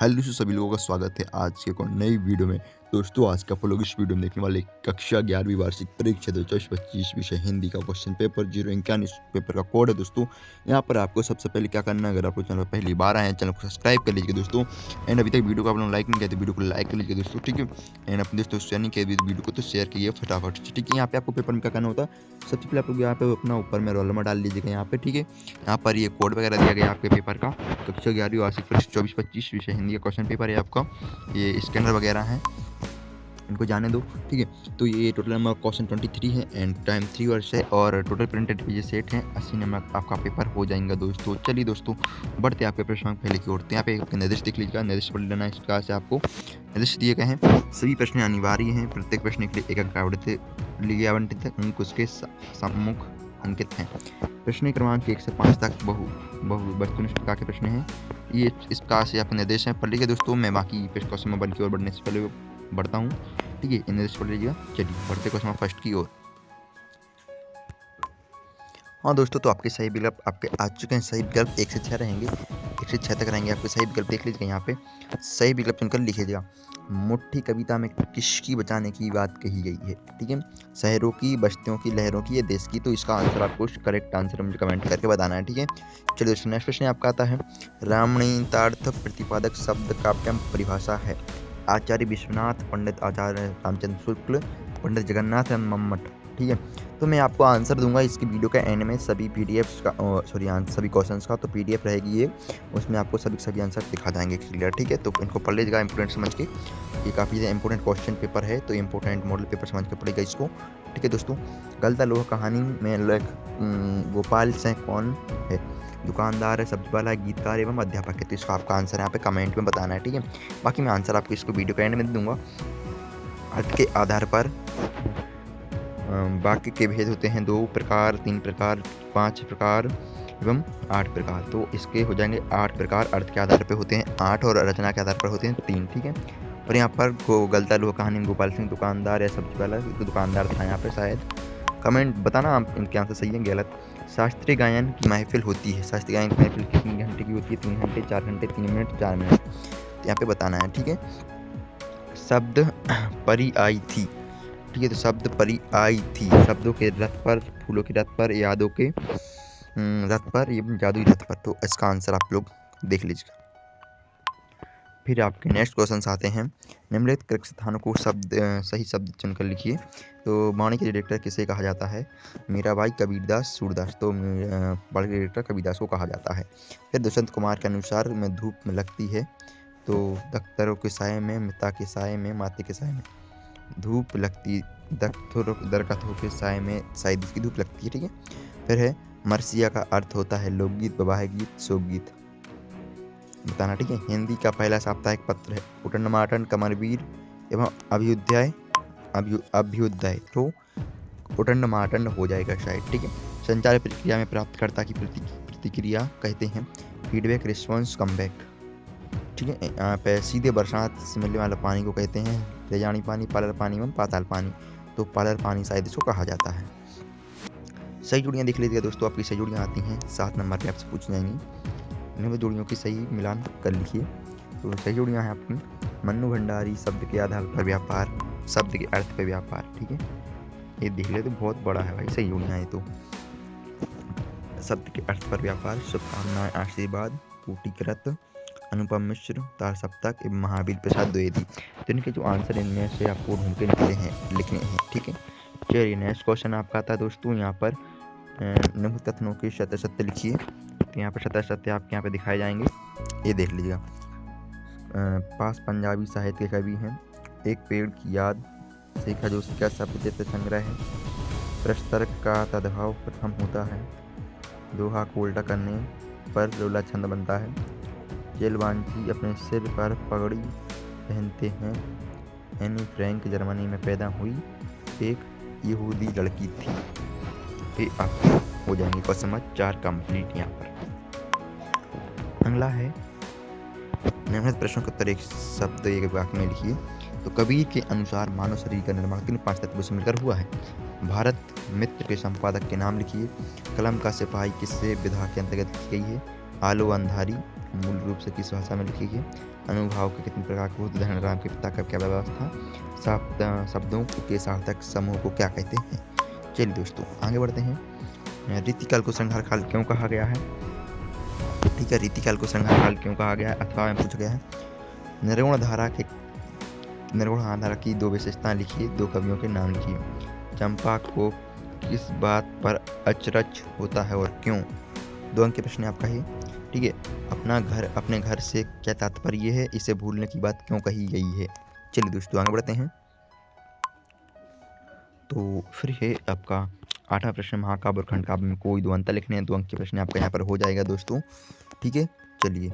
Hello दोस्तों, सभी लोगों का स्वागत है आज के एक और नई वीडियो में। दोस्तों, आज का आप लोग इस वीडियो में देखने वाले कक्षा 11वीं वार्षिक परीक्षा 2024-25 विषय हिंदी का क्वेश्चन पेपर 051 इस पेपर का कोड है। दोस्तों, यहाँ पर आपको सबसे पहले क्या करना है, अगर आप लोग चैनल पर पहली बार आए हैं, चैनल को सब्सक्राइब कर लीजिए दोस्तों। एंड अभी तक वीडियो को आप लोग लाइक नहीं किया तो वीडियो को लाइक कर लीजिए दोस्तों, ठीक है। एंड अपने दोस्तों शेयर नहीं किया वीडियो को तो शेयर कीजिए फटाफट से, ठीक है। यहाँ पे आपको पेपर में क्या करना होता है, सबसे पहले आप लोग यहाँ पे अपना ऊपर में रोल नंबर डाल लीजिएगा यहाँ पे, ठीक है। यहाँ पर ये कोड वगैरह दिया गया आपके पेपर का, कक्षा 11वीं वार्षिक परीक्षा 24-25 विषय हिंदी का क्वेश्चन पेपर है आपका। ये स्कैनर वगैरह हैं, इनको जाने दो, ठीक है। तो ये टोटल नंबर क्वेश्चन 23 है एंड टाइम 3 वर्ष है और टोटल प्रिंटेड पेजेस सेट हैं। 80 नंबर आपका पेपर हो जाएगा दोस्तों। चलिए दोस्तों, बढ़ते आपके प्रश्न पहले की ओर। यहाँ पे आपके निर्देश देख लीजिएगा, निर्देश पढ़ लेना। इस प्रकार से आपको निर्देश दिए गए हैं। सभी प्रश्न अनिवार्य हैं, प्रत्येक प्रश्न के लिए एक अंक आवंटित अंक उसके सम्मुख अंकित हैं। प्रश्न क्रमांक 1 से 5 तक बहु वस्तुनिष्ठ प्रकार के प्रश्न हैं। ये इस प्रकार से आपके निर्देश हैं, पढ़ लीजिए दोस्तों। मैं बाकी क्वेश्चन नंबर की ओर बढ़ने से पहले बढ़ता हूँ, ठीक है। इन निर्देश पढ़ लीजिएगा। चलिए बढ़ते क्वेश्चन फर्स्ट की ओर। हाँ दोस्तों, तो आपके सही विकल्प आपके आ चुके हैं। सही विकल्प 1 से 6 रहेंगे, 1 से 6 तक रहेंगे आपके सही विकल्प। देख लीजिएगा यहाँ पे सही विकल्प चुनकर लिखिएगा। मुट्ठी कविता में किसकी बचाने की बात कही गई है, ठीक है। शहरों की, बस्तियों की, लहरों की या देश की। तो इसका आंसर आपको करेक्ट आंसर मुझे कमेंट करके बताना है, ठीक है। चलिए दोस्तों, नेक्स्ट प्रश्न आपका आता है। रामणितार्थ प्रतिपादक शब्द काव्यम परिभाषा है। आचार्य विश्वनाथ, पंडित आचार्य रामचंद्र शुक्ल, पंडित जगन्नाथ मम्मट, ठीक है। तो मैं आपको आंसर दूंगा इसकी वीडियो के एंड में, सभी पीडीएफ्स का सभी क्वेश्चंस का। तो पीडीएफ रहेगी ये, उसमें आपको सभी आंसर दिखा जाएंगे क्लियर, ठीक है। तो इनको पढ़ लीजिएगा इंपोर्टेंट समझ के। ये काफ़ी इंपोर्टेंट क्वेश्चन पेपर है, तो इंपोर्टेंट मॉडल पेपर समझ के पढ़ेगा इसको, ठीक है दोस्तों। गलता लोहा कहानी में गोपाल सिंह कौन है? दुकानदार है, सब्जी वाला, गीतकार एवं अध्यापक है। तो इसका आपका आंसर यहाँ पे कमेंट में बताना है, ठीक है। बाकी मैं आंसर आपको इसको वीडियो के एंड में दे दूंगा। अर्थ के आधार पर वाक्य के भेद होते हैं 2 प्रकार, 3 प्रकार, 5 प्रकार एवं 8 प्रकार। तो इसके हो जाएंगे 8 प्रकार। अर्थ के आधार पर होते हैं 8 और रचना के आधार पर होते हैं 3, ठीक है। और यहाँ पर गलता लोहा कहानी में गोपाल सिंह दुकानदार या सब्जी वाला, तो दुकानदार था यहाँ पर शायद। कमेंट बताना आप इनके आंसर सही है गलत। शास्त्रीय गायन की महफिल होती है। शास्त्रीय गायन की महफिल कितने घंटे की होती है? 3 घंटे, 4 घंटे, 3 मिनट, 4 मिनट। तो यहाँ पे बताना है, ठीक है। शब्द परी आई थी, ठीक है। तो शब्द परी आई थी, शब्दों के रथ पर, फूलों के रथ पर, यादों के रथ पर, ये जादुई रथ पर। तो इसका आंसर आप लोग देख लीजिएगा। फिर आपके नेक्स्ट क्वेश्चन आते हैं। निम्नलिखित कृत स्थानों को सही शब्द चुनकर लिखिए। तो वाणी के डायरेक्टर किसे कहा जाता है? मीराबाई, कबीरदास, सूरदास। तो वाणी के डायरेक्टर कबीरदास को कहा जाता है। फिर दुष्यंत कुमार के अनुसार में धूप में लगती है। तो दख्तरों के साय में, मिता के साय में, माते के साय में धूप लगती, दरकथों के साय में शायद इसकी धूप लगती है, ठीक है। फिर है मरसिया का अर्थ होता है लोकगीत, वैवाहिक गीत, शोकगीत। बताना, ठीक है। हिंदी का पहला साप्ताहिक पत्र है उटंडमाटन, कमरवीर एवं अभ्युदय। तो उटंडमाटन हो जाएगा शायद, ठीक है। संचार प्रक्रिया में प्राप्तकर्ता की प्रतिक्रिया कहते हैं फीडबैक, रिस्पॉन्स, कमबैक, ठीक है। यहाँ पे सीधे बरसात से मिलने वाला पानी को कहते हैं रेजानी पानी, पालर पानी एवं पाताल पानी। तो पालर पानी शायद इसको कहा जाता है। सही जोड़ियाँ देख लीजिएगा दोस्तों, आपकी सही जोड़ियाँ आती हैं 7 नंबर पे आपसे पूछ जाएंगी। इन्हें जोड़ियों की सही मिलान कर लिखिए। तो सही जोड़ियाँ हैं आपकी मन्नू भंडारी, शब्द के आधार पर व्यापार, शब्द के अर्थ पर व्यापार, ठीक है। ये देख ले तो बहुत बड़ा है भाई, सही जोड़ियाँ हैं। तो शब्द के अर्थ पर व्यापार, शुभकामनाएं, आशीर्वाद, पूटीकृत, अनुपम मिश्र, तार सप्तक एवं महावीर प्रसाद द्विवेदी। तो इनके जो आंसर इनमें से आपको ढूंढ के लिखने हैं, ठीक है। चलिए नेक्स्ट क्वेश्चन आपका आता है दोस्तों। यहाँ पर निम्न कथनों के शत सत्य लिखिए। तो यहाँ पर शत सत्य आपके यहाँ पे दिखाए जाएंगे, ये देख लीजिएगा। पास पंजाबी साहित्य के कवि हैं। एक पेड़ की याद, सीखा जो सीखा, शब्द चित्र संग्रह है। प्रस्तर्क का तद्भाव प्रथम होता है। दोहा को उल्टा करने पर लोला छंद बनता है। जेलवांची अपने सिर पर पगड़ी पहनते हैं। एनी फ्रैंक जर्मनी में पैदा हुई एक यहूदी लड़की थी। ये आप हो जाएंगे क्वेश्चन नंबर 4 कंप्लीट। यहाँ पर अगला है निम्नलिखित प्रश्नों का उत्तर एक शब्द एक वाक्य में लिखिए। तो कबीर के अनुसार मानव शरीर का निर्माण किन 5 तत्वों से मिलकर हुआ है? भारत मित्र के संपादक के नाम लिखिए। कलम का सिपाही किससे विधा के अंतर्गत की गई है? आलो अंधारी, मूल रूप से किस भाषा में लिखी है? अनुभाव के कितने प्रकार के होते हैं? राम के पिता का क्या व्यवस्था? शब्दों के सार्थक समूह को क्या कहते हैं? चलिए दोस्तों आगे बढ़ते हैं। रीतिकाल को संहार काल क्यों कहा गया है? ठीक है, रीतिकाल को संहार काल क्यों कहा गया है? अथवा में पूछा गया है निर्गुण धारा की 2 विशेषताएं लिखिए, 2 कवियों के नाम लिखिए। चंपा को किस बात पर अचरज होता है और क्यों? 2 अंक के प्रश्न आपका है। ठीक है, अपने घर से क्या तात्पर्य है? इसे भूलने की बात क्यों कही गई है? चलिए दोस्तों आगे बढ़ते हैं। तो फिर है आपका 8वां प्रश्न, महाकाव्य और खंडकाव्य में कोई 2 अंतर लिखने हैं। 2 अंक के प्रश्न आपका यहाँ पर हो जाएगा दोस्तों। ठीक है, चलिए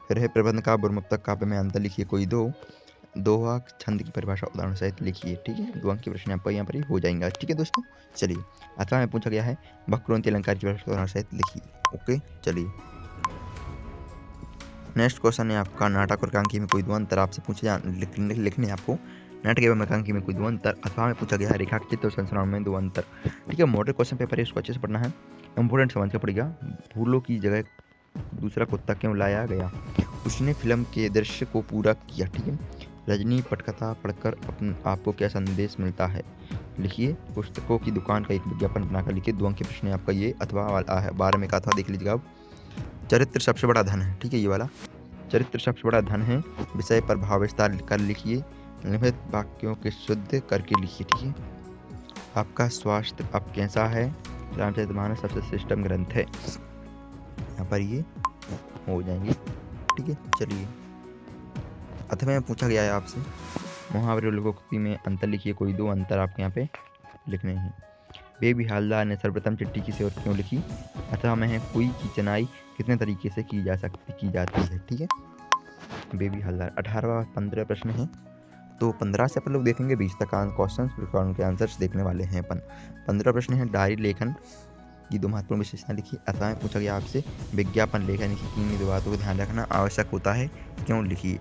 फिर है प्रबंध काव्य और मुक्तक काव्य में अंतर लिखिए कोई 2। दोहा छंद की परिभाषा उदाहरण सहित लिखिए। ठीक है, 2 अंक के प्रश्न आपका यहाँ पर ही हो जाएंगे। ठीक है दोस्तों, चलिए अथवा में पूछा गया है वक्रोन्ति अलंकार की परिभाषा उदाहरण सहित लिखिए। ओके, चलिए नेक्स्ट क्वेश्चन है आपका नाटक और एकांकी में कोई 2 अंतर आपसे पूछे लिखने आपको। नाटक एवं एकांकी में कोई 2 अंतर। अथवा में पूछा गया है रेखा चित्र और संस्करण में 2 अंतर। ठीक है, मॉडल क्वेश्चन पेपर है, इसको अच्छे से पढ़ना है, इंपोर्टेंट समझ के पड़ेगा। फूलों की जगह दूसरा कुत्ता क्यों लाया गया? उसने फिल्म के दृश्य को पूरा किया। ठीक है, रजनी पटकथा पढ़कर आपको क्या संदेश मिलता है? लिखिए। पुस्तकों की दुकान का एक विज्ञापन बनाकर लिखिए। 2 अंक के प्रश्न आपका ये अथवा वाला है। 12 में का अथवा देख लीजिएगा आप। चरित्र सबसे बड़ा धन है। ठीक है, ये वाला चरित्र सबसे बड़ा धन है। विषय पर भाव विस्तार कर लिखिए। निम्नलिखित वाक्यों के शुद्ध करके लिखिए। ठीक है, आपका स्वास्थ्य अब कैसा है? रामचरितमानस सबसे श्रेष्ठ ग्रंथ है। यहाँ पर ये हो जाएंगे। ठीक है, चलिए अथवा में पूछा गया है आपसे मुहावरे और लोकोक्ति में अंतर लिखिए कोई 2 अंतर आपके यहाँ पे लिखने हैं। बेबी हालदार ने सर्वप्रथम चिट्ठी किसे और क्यों लिखी? अथवा में है कुई की चनाई कितने तरीके से की जाती है। ठीक है, बेबी हालदार। 18वां 15 प्रश्न है, तो 15 से अपन लोग देखेंगे 20 तक क्वेश्चन, फिर उनके आंसर्स देखने वाले हैं अपन। 15 प्रश्न है डायरी लेखन की 2 महत्वपूर्ण विशेषताएं लिखी। अथवा में पूछा गया आपसे विज्ञापन लेखन की किन 2 बातों को ध्यान रखना आवश्यक होता है, क्यों? लिखिए।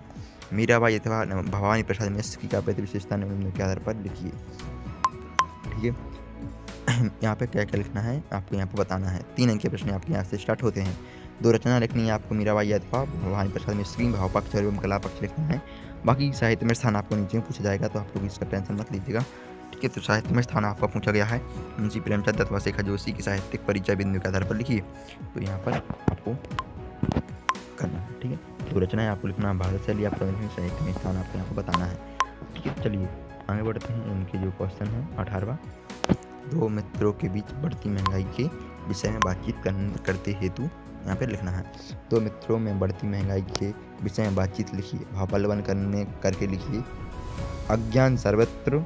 मीराबाई अथवा भवानी प्रसाद मिश्र की काव्य विशेषता निम्न के आधार पर लिखिए। ठीक है, यहाँ पे क्या क्या लिखना है आपको यहाँ पे बताना है। 3 अंक के प्रश्न आपके यहाँ से स्टार्ट होते हैं। 2 रचना लिखनी है आपको मीराबाई अथवा भवानी प्रसाद मिश्र की, भाव पक्ष एवं कला पक्ष लिखना है। बाकी साहित्य में स्थान आपको नीचे में पूछा जाएगा, तो आप लोग इसका टेंशन मत लीजिएगा। ठीक है, तो साहित्य में स्थान आपका पूछा गया है मुंशी प्रेमचंद अथवा शेखर जोशी की साहित्यिक परिचय बिंदु के आधार पर लिखिए। तो यहाँ पर आपको करना है। ठीक है, 2 रचनाएं आपको लिखना है। भारत शैली आपका साहित्य में स्थान आपको यहाँ पर बताना है। ठीक है, चलिए आगे बढ़ते हैं। इनके जो क्वेश्चन है 18वां, 2 मित्रों के बीच बढ़ती महंगाई के विषय में बातचीत करते हेतु यहाँ पे लिखना है। 2 मित्रों में बढ़ती महंगाई के विषय में बातचीत लिखिए। भावापलवन करके लिखिए। अज्ञान सर्वत्र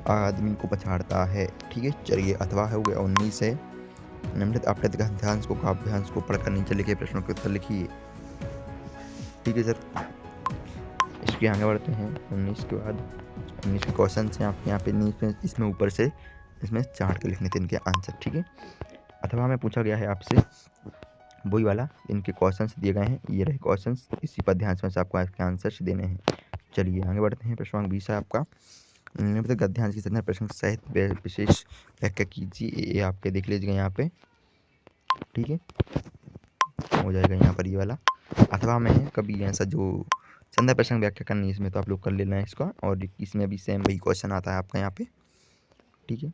आदमी को पछाड़ता है। ठीक है, चलिए अथवा हो गया 19 है। निम्नलिखित आपके गद्यांश को काव्यांश को पढ़कर नीचे लिखे प्रश्नों के उत्तर लिखिए। ठीक है सर, इसके आगे बढ़ते हैं। 19 के बाद 19 के क्वेश्चन हैं आपके यहाँ पे इसमें ऊपर से इसमें चार्ट के लिखने थे इनके आंसर। ठीक है, अथवा में पूछा गया है आपसे वही वाला, इनके क्वेश्चंस दिए गए हैं, ये रहे क्वेश्चंस, इसी पर ध्यान से आपको इसके आंसर्स देने हैं। चलिए आगे बढ़ते हैं। प्रश्न 20 है आपका, निम्नलिखित गद्यांश की संदर्भ प्रश्न सहित विशेष व्याख्या कीजिए। ये आपके देख लीजिएगा यहाँ पे। ठीक है, हो जाएगा यहाँ पर ये वाला। अथवा में है कभी ऐसा जो संदर्भ प्रश्न व्याख्या करनी है, इसमें तो आप लोग कर लेना है इसका, और इसमें भी सेम वही क्वेश्चन आता है आपका यहाँ पे। ठीक है,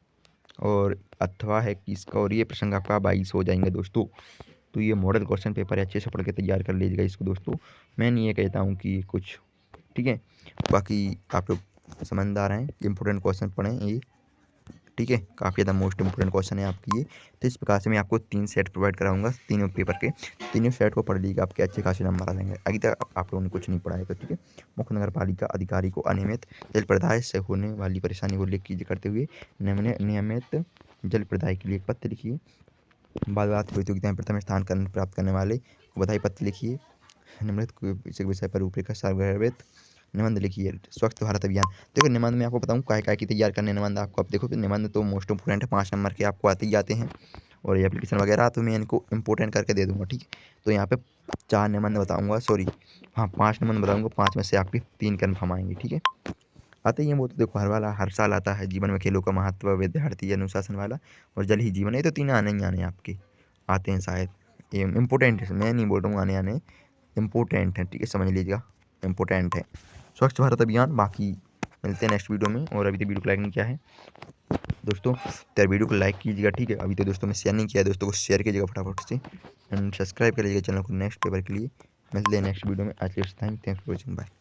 और अथवा है कि इसका, और ये प्रश्न आपका 22 हो जाएंगे दोस्तों। तो ये मॉडल क्वेश्चन पेपर है, अच्छे से पढ़ के तैयार कर लीजिएगा इसको दोस्तों। मैं नहीं ये कहता हूँ कि कुछ, ठीक है, बाकी आप लोग समझदार हैं, इंपॉर्टेंट क्वेश्चन पढ़ें ये। ठीक है, काफ़ी ज़्यादा मोस्ट इंपोर्टेंट क्वेश्चन है आपकी ये। तो इस प्रकार से मैं आपको 3 सेट प्रोवाइड कराऊंगा तीनों पेपर के। तीनों सेट को पढ़ लीजिएगा, आपके अच्छे खासे नंबर आ जाएंगे। अभी तक आप लोगों ने कुछ नहीं पढ़ा है तो ठीक है। मुख्य नगर पालिका अधिकारी को अनियमित जल प्रदाय से होने वाली परेशानी को उल्लेख कीजिए करते हुए नियमित जल प्रदाय के लिए एक पत्र लिखिए। बाल प्रतियोगिता में प्रथम स्थान प्राप्त करने वाले को बधाई पत्र लिखिए। निम्नलिखित विषय पर रूपरेखा सर्वगर्भित निबंध लिखिए। स्वच्छ भारत अभियान, देखो निबंध में आपको बताऊँ काय की तैयार करने निबंध आपको। अब देखो निबंध तो मोस्ट इंपोर्टेंट है, 5 नंबर के आपको आते ही आते हैं, और ये एप्लीकेशन वगैरह तो मैं इनको इंपोर्टेंट करके दे दूंगा। ठीक है, तो यहाँ पे 4 निबंध बताऊंगा, सॉरी हाँ 5 निबंध बताऊंगा, 5 में से आपके 3 कन्फर्म आएंगे। ठीक है, आते ही हैं वो तो देखो हर साल आता है। जीवन में खेलों का महत्व, विद्यार्थी अनुशासन वाला, और जल ही जीवन, ये तो 3 आने ही आने आपके आते हैं शायद। इम्पोर्टेंट है, मैं नहीं बोल रहा हूँ आने आने, इम्पोर्टेंट है, ठीक है, समझ लीजिएगा, इम्पोर्टेंट है स्वच्छ भारत अभियान। बाकी मिलते हैं नेक्स्ट वीडियो में, और अभी तो वीडियो को लाइक नहीं किया है दोस्तों तो वीडियो को लाइक कीजिएगा, ठीक है। अभी तो दोस्तों में शेयर नहीं किया है, दोस्तों को शेयर कीजिएगा फटाफट से, एंड सब्सक्राइब कर लीजिएगा चैनल को नेक्स्ट पेपर के लिए। मिलते हैं नेक्स्ट वीडियो में, आज के थैंक्स फॉर वॉचिंग, बाय।